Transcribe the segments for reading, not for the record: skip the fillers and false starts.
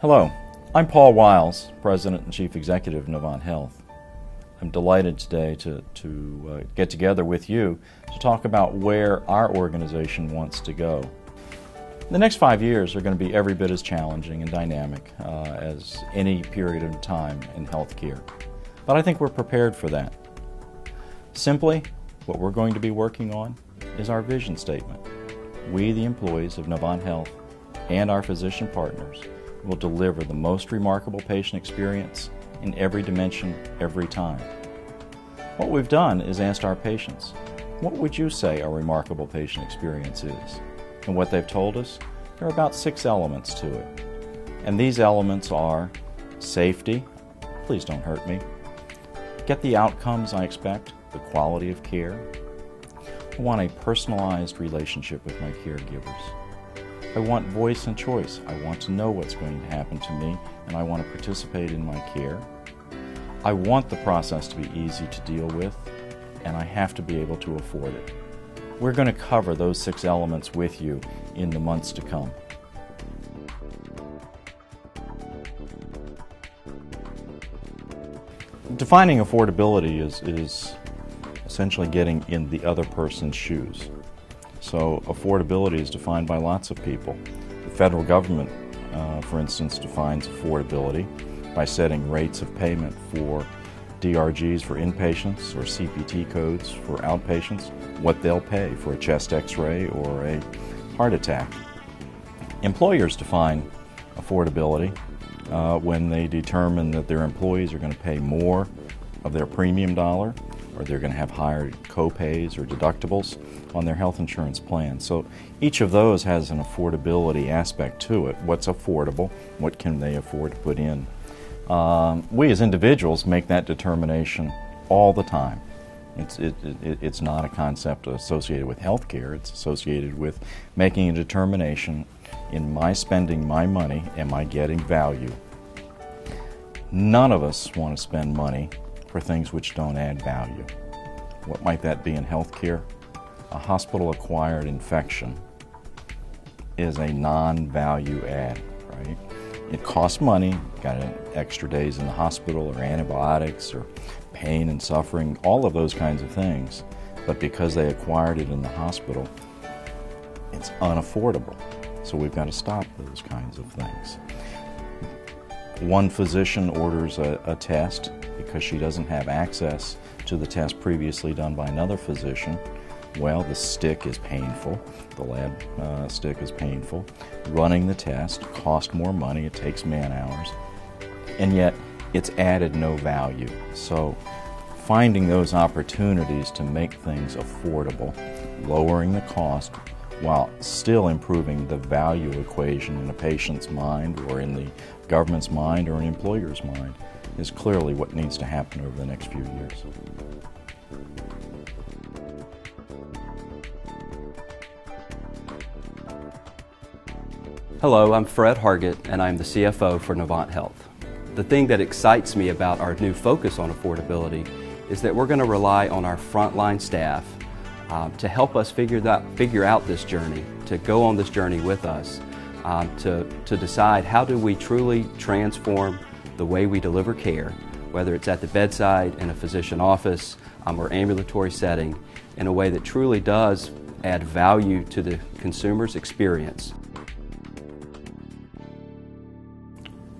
Hello, I'm Paul Wiles, President and Chief Executive of Novant Health. I'm delighted today to get together with you to talk about where our organization wants to go. The next 5 years are going to be every bit as challenging and dynamic as any period of time in healthcare. But I think we're prepared for that. Simply, what we're going to be working on is our vision statement. We, the employees of Novant Health, and our physician partners will deliver the most remarkable patient experience in every dimension, every time. What we've done is asked our patients, what would you say a remarkable patient experience is? And what they've told us, there are about 6 elements to it. And these elements are safety, please don't hurt me, get the outcomes I expect, the quality of care. I want a personalized relationship with my caregivers. I want voice and choice. I want to know what's going to happen to me, and I want to participate in my care. I want the process to be easy to deal with, and I have to be able to afford it. We're going to cover those 6 elements with you in the months to come. Defining affordability is essentially getting in the other person's shoes. So affordability is defined by lots of people. The federal government, for instance, defines affordability by setting rates of payment for DRGs for inpatients or CPT codes for outpatients, what they'll pay for a chest x-ray or a heart attack. Employers define affordability when they determine that their employees are going to pay more of their premium dollar, or they're going to have higher co-pays or deductibles on their health insurance plan. So each of those has an affordability aspect to it. What's affordable? What can they afford to put in? We as individuals make that determination all the time. It's not a concept associated with healthcare. It's associated with making a determination in my spending my money, am I getting value? None of us want to spend money for things which don't add value. What might that be in healthcare? A hospital-acquired infection is a non-value add, right? It costs money, got extra days in the hospital or antibiotics or pain and suffering, all of those kinds of things. But because they acquired it in the hospital, it's unaffordable. So we've got to stop those kinds of things. One physician orders a test because she doesn't have access to the test previously done by another physician. Well, the stick is painful, the lab stick is painful. Running the test costs more money, it takes man hours, and yet it's added no value. So finding those opportunities to make things affordable, lowering the cost while still improving the value equation in a patient's mind or in the government's mind or an employer's mind is clearly what needs to happen over the next few years. Hello, I'm Fred Hargett, and I'm the CFO for Novant Health. The thing that excites me about our new focus on affordability is that we're going to rely on our frontline staff to help us figure out this journey, to go on this journey with us, to decide how do we truly transform the way we deliver care, whether it's at the bedside, in a physician office, or ambulatory setting, in a way that truly does add value to the consumer's experience.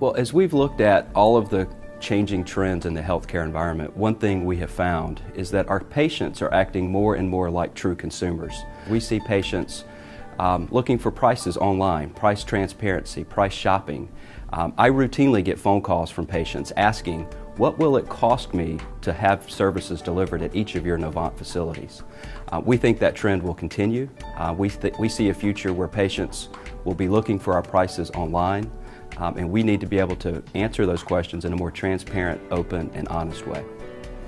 Well, as we've looked at all of the changing trends in the healthcare environment, one thing we have found is that our patients are acting more and more like true consumers. We see patients looking for prices online, price transparency, price shopping. I routinely get phone calls from patients asking, what will it cost me to have services delivered at each of your Novant facilities? We think that trend will continue. We see a future where patients will be looking for our prices online, and we need to be able to answer those questions in a more transparent, open, and honest way.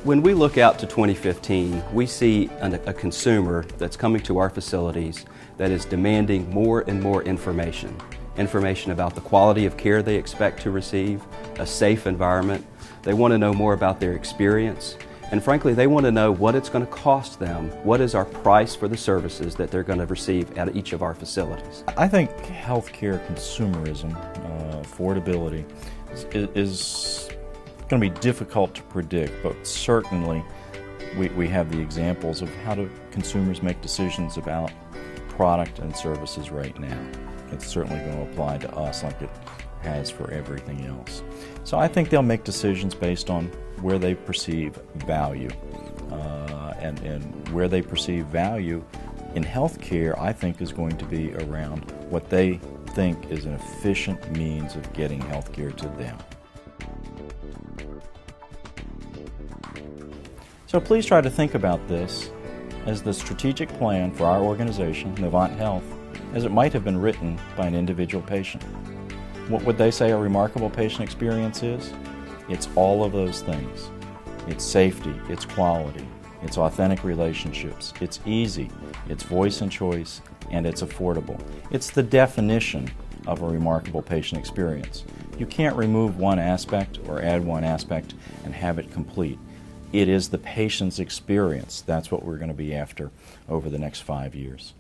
When we look out to 2015, we see a consumer that's coming to our facilities that is demanding more and more information. Information about the quality of care they expect to receive, a safe environment. They want to know more about their experience. And frankly, they want to know what it's going to cost them. What is our price for the services that they're going to receive at each of our facilities? I think healthcare consumerism affordability is going to be difficult to predict, but certainly we have the examples of how do consumers make decisions about product and services right now. It's certainly going to apply to us like it has for everything else. So I think they'll make decisions based on where they perceive value. And where they perceive value in healthcare, I think, is going to be around what they think is an efficient means of getting healthcare to them. So please try to think about this as the strategic plan for our organization, Novant Health, as it might have been written by an individual patient. What would they say a remarkable patient experience is? It's all of those things. It's safety, it's quality, it's authentic relationships, it's easy, it's voice and choice, and it's affordable. It's the definition of a remarkable patient experience. You can't remove one aspect or add one aspect and have it complete. It is the patient's experience. That's what we're going to be after over the next 5 years.